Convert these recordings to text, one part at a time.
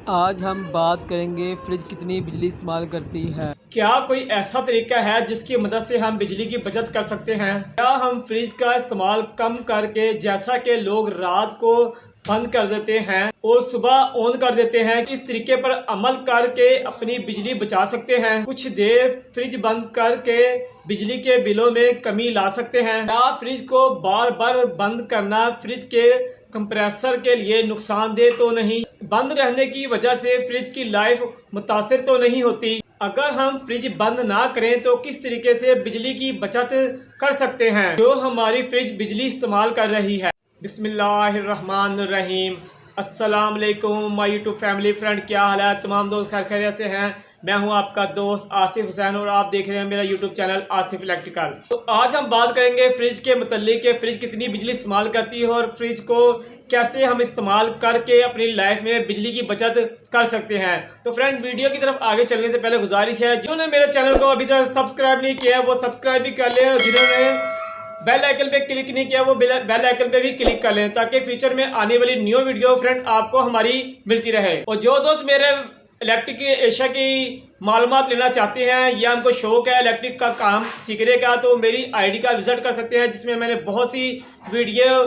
आज हम बात करेंगे फ्रिज कितनी बिजली इस्तेमाल करती है। क्या कोई ऐसा तरीका है जिसकी मदद से हम बिजली की बचत कर सकते हैं? क्या हम फ्रिज का इस्तेमाल कम करके, जैसा कि लोग रात को बंद कर देते हैं और सुबह ऑन कर देते हैं, इस तरीके पर अमल करके अपनी बिजली बचा सकते हैं? कुछ देर फ्रिज बंद करके बिजली के बिलों में कमी ला सकते हैं? क्या फ्रिज को बार बार बंद करना फ्रिज के कंप्रेसर के लिए नुकसानदेह तो नहीं? बंद रहने की वजह से फ्रिज की लाइफ मुतासिर तो नहीं होती? अगर हम फ्रिज बंद ना करें तो किस तरीके से बिजली की बचत कर सकते हैं जो हमारी फ्रिज बिजली इस्तेमाल कर रही है? बिस्मिल्लाहिर्रहमानिर्रहीम। अस्सलाम वालेकुम माय यूट्यूब फैमिली फ्रेंड, क्या हाल है तमाम दोस्त? खैर खैरियत से हैं? मैं हूं आपका दोस्त आसिफ हुसैन और आप देख रहे हैं मेरा यूट्यूब चैनल आसिफ इलेक्ट्रिकल। तो आज हम बात करेंगे फ्रिज के मतलब कि फ्रिज कितनी बिजली इस्तेमाल करती है और फ्रिज को कैसे हम इस्तेमाल करके अपनी लाइफ में बिजली की बचत कर सकते हैं। तो फ्रेंड, वीडियो की तरफ आगे चलने से पहले गुजारिश है, जिन्होंने मेरे चैनल को अभी तक सब्सक्राइब नहीं किया है वो सब्सक्राइब भी कर लें और जिन्होंने बेल आइकन पे क्लिक नहीं किया वो बेल आइकन पे भी क्लिक कर लें ताकि फ्यूचर में आने वाली न्यू वीडियो फ्रेंड आपको हमारी मिलती रहे। और जो दोस्त मेरे इलेक्ट्रिक एशिया की मालूमात लेना चाहते हैं या हमको शौक है इलेक्ट्रिक का काम सीखने का, तो मेरी आईडी का विजिट कर सकते हैं जिसमें मैंने बहुत सी वीडियो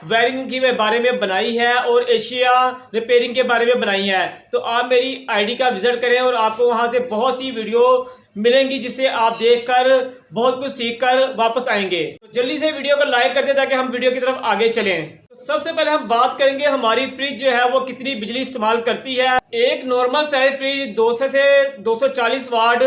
वायरिंग के बारे में बनाई है और एशिया रिपेयरिंग के बारे में बनाई है। तो आप मेरी आईडी का विजिट करें और आपको वहां से बहुत सी वीडियो मिलेंगी जिसे आप देखकर बहुत कुछ सीखकर वापस आएंगे। तो जल्दी से वीडियो को लाइक कर दें ताकि हम वीडियो की तरफ आगे चलें। तो सबसे पहले हम बात करेंगे हमारी फ्रिज जो है वो कितनी बिजली इस्तेमाल करती है। एक नॉर्मल साइज फ्रिज 200 से 240 वाट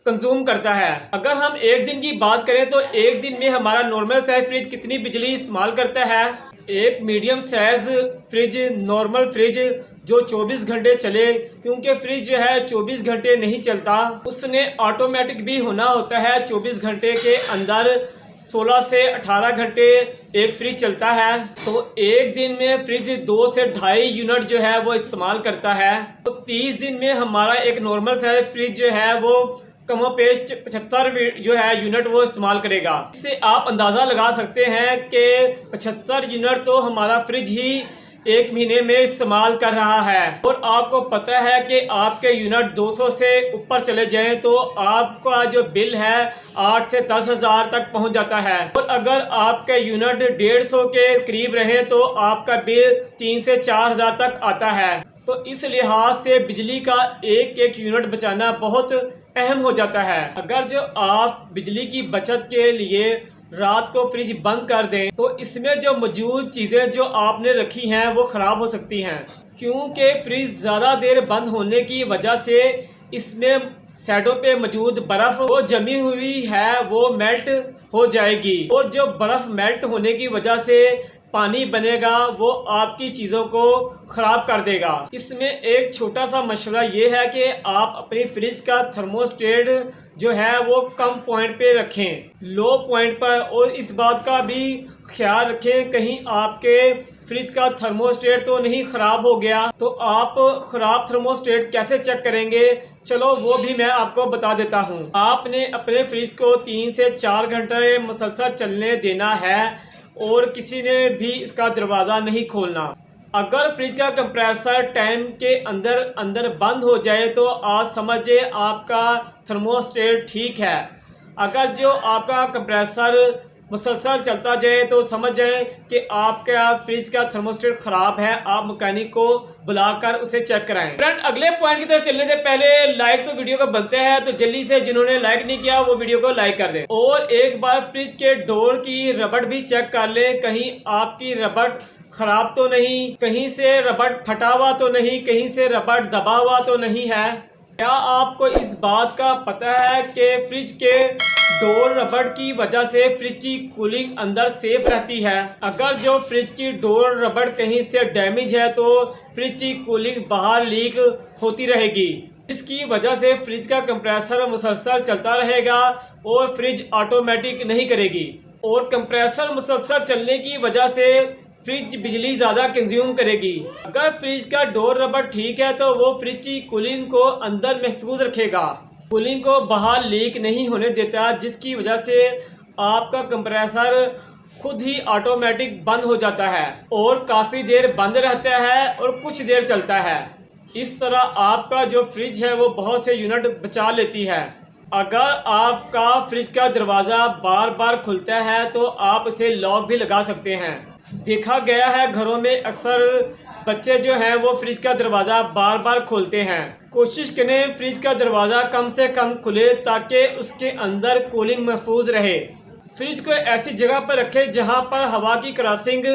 कंज्यूम करता है। अगर हम एक दिन की बात करें तो एक दिन में हमारा नॉर्मल साइज फ्रिज कितनी बिजली इस्तेमाल करता है? एक medium size fridge, normal fridge जो 24 घंटे चले, क्योंकि फ्रिज जो है 24 घंटे नहीं चलता, उसने ऑटोमेटिक भी होना होता है। 24 घंटे के अंदर 16 से 18 घंटे एक फ्रिज चलता है। तो एक दिन में फ्रिज 2 से 2.5 यूनिट जो है वो इस्तेमाल करता है। तो 30 दिन में हमारा एक नॉर्मल साइज फ्रिज जो है वो कमोपेश 75 जो है यूनिट वो इस्तेमाल करेगा। इससे आप अंदाज़ा लगा सकते हैं कि 75 यूनिट तो हमारा फ्रिज ही एक महीने में इस्तेमाल कर रहा है। और आपको पता है कि आपके यूनिट 200 से ऊपर चले जाएं तो आपका जो बिल है 8 से 10 हज़ार तक पहुंच जाता है। और अगर आपके यूनिट 150 के करीब रहे तो आपका बिल 3 से 4 हज़ार तक आता है। तो इस लिहाज से बिजली का एक एक यूनिट बचाना बहुत अहम हो जाता है। अगर जो आप बिजली की बचत के लिए रात को फ्रिज बंद कर दें तो इसमें जो मौजूद चीज़ें जो आपने रखी हैं वो ख़राब हो सकती हैं, क्योंकि फ्रिज ज़्यादा देर बंद होने की वजह से इसमें साइडों पे मौजूद बर्फ़ वो जमी हुई है वो मेल्ट हो जाएगी और जो बर्फ़ मेल्ट होने की वजह से पानी बनेगा वो आपकी चीज़ों को ख़राब कर देगा। इसमें एक छोटा सा मशवरा ये है कि आप अपनी फ्रिज का थर्मोस्टेट जो है वो कम पॉइंट पे रखें, लो पॉइंट पर। और इस बात का भी ख्याल रखें कहीं आपके फ्रिज का थर्मोस्टेट तो नहीं ख़राब हो गया। तो आप ख़राब थर्मोस्टेट कैसे चेक करेंगे, चलो वो भी मैं आपको बता देता हूँ। आपने अपने फ्रिज को 3 से 4 घंटे मुसलसल चलने देना है और किसी ने भी इसका दरवाज़ा नहीं खोलना। अगर फ्रिज का कंप्रेसर टाइम के अंदर अंदर बंद हो जाए तो आज समझे आपका थर्मोस्टेट ठीक है। अगर जो आपका कंप्रेसर मुसलसल चलता जाए तो समझ जाए कि आपका फ्रिज का थर्मोस्टेट ख़राब है। आप मैकेनिक को बुलाकर उसे चेक कराएं। फ्रेंड, अगले पॉइंट की तरफ चलने से पहले लाइक तो वीडियो को बनते हैं, तो जल्दी से जिन्होंने लाइक नहीं किया वो वीडियो को लाइक कर दें। और एक बार फ्रिज के डोर की रबड़ भी चेक कर लें, कहीं आपकी रबड़ ख़राब तो नहीं, कहीं से रबड़ फटा हुआ तो नहीं, कहीं से रबड़ दबा हुआ तो नहीं है। क्या आपको इस बात का पता है कि फ्रिज के डोर रबड़ की वजह से फ्रिज की कूलिंग अंदर सेफ रहती है? अगर जो फ्रिज की डोर रबड़ कहीं से डैमेज है तो फ्रिज की कूलिंग बाहर लीक होती रहेगी, इसकी वजह से फ्रिज का कंप्रेसर मुसलसल चलता रहेगा और फ्रिज ऑटोमेटिक नहीं करेगी। और कंप्रेसर मुसलसल चलने की वजह से फ्रिज बिजली ज़्यादा कंज्यूम करेगी। अगर फ्रिज का डोर रबड़ ठीक है तो वो फ्रिज की कूलिंग को अंदर महफूज रखेगा, कूलिंग को बाहर लीक नहीं होने देता, जिसकी वजह से आपका कंप्रेसर खुद ही ऑटोमेटिक बंद हो जाता है और काफ़ी देर बंद रहता है और कुछ देर चलता है। इस तरह आपका जो फ्रिज है वो बहुत से यूनिट बचा लेती है। अगर आपका फ्रिज का दरवाज़ा बार बार खुलता है तो आप इसे लॉक भी लगा सकते हैं। देखा गया है घरों में अक्सर बच्चे जो हैं वो फ्रिज का दरवाज़ा बार बार खोलते हैं। कोशिश करें फ्रिज का दरवाज़ा कम से कम खुले ताकि उसके अंदर कूलिंग महफूज रहे। फ्रिज को ऐसी जगह पर रखें जहां पर हवा की क्रॉसिंग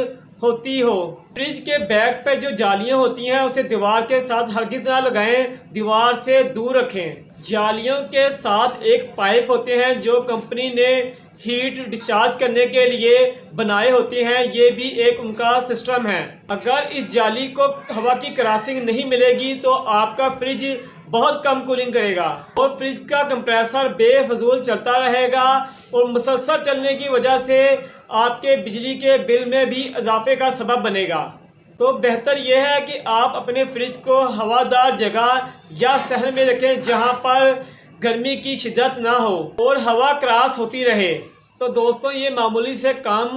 होती हो। फ्रिज के बैक पे जो जालियां होती हैं उसे दीवार के साथ हरगिज़ ना लगाएं, दीवार से दूर रखें। जालियों के साथ एक पाइप होते हैं जो कंपनी ने हीट डिस्चार्ज करने के लिए बनाए होते हैं, ये भी एक उनका सिस्टम है। अगर इस जाली को हवा की क्रॉसिंग नहीं मिलेगी तो आपका फ्रिज बहुत कम कूलिंग करेगा और फ्रिज का कंप्रेसर बेफजूल चलता रहेगा और मुसलसल चलने की वजह से आपके बिजली के बिल में भी इजाफे का सबब बनेगा। तो बेहतर यह है कि आप अपने फ्रिज को हवादार जगह या सहन में रखें जहां पर गर्मी की शिद्दत ना हो और हवा क्रॉस होती रहे। तो दोस्तों ये मामूली से काम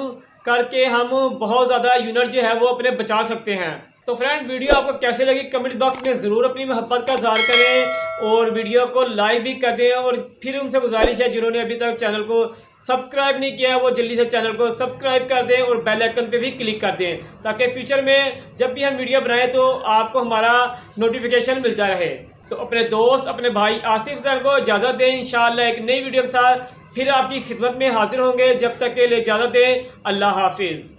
करके हम बहुत ज़्यादा यूनिट जो है वो अपने बचा सकते हैं। तो फ्रेंड वीडियो आपको कैसे लगी कमेंट बॉक्स में ज़रूर अपनी मोहब्बत का इज़हार करें और वीडियो को लाइक भी कर दें। और फिर उनसे गुजारिश है जिन्होंने अभी तक चैनल को सब्सक्राइब नहीं किया वो जल्दी से चैनल को सब्सक्राइब कर दें और बेल आइकन पे भी क्लिक कर दें ताकि फ्यूचर में जब भी हम वीडियो बनाएं तो आपको हमारा नोटिफिकेशन मिलता रहे। तो अपने दोस्त अपने भाई आसिफ सर को इजाज़त दें। इंशाअल्लाह एक नई वीडियो के साथ फिर आपकी खिदमत में हाजिर होंगे। जब तक के लिए इजाज़त दें। अल्लाह हाफिज़।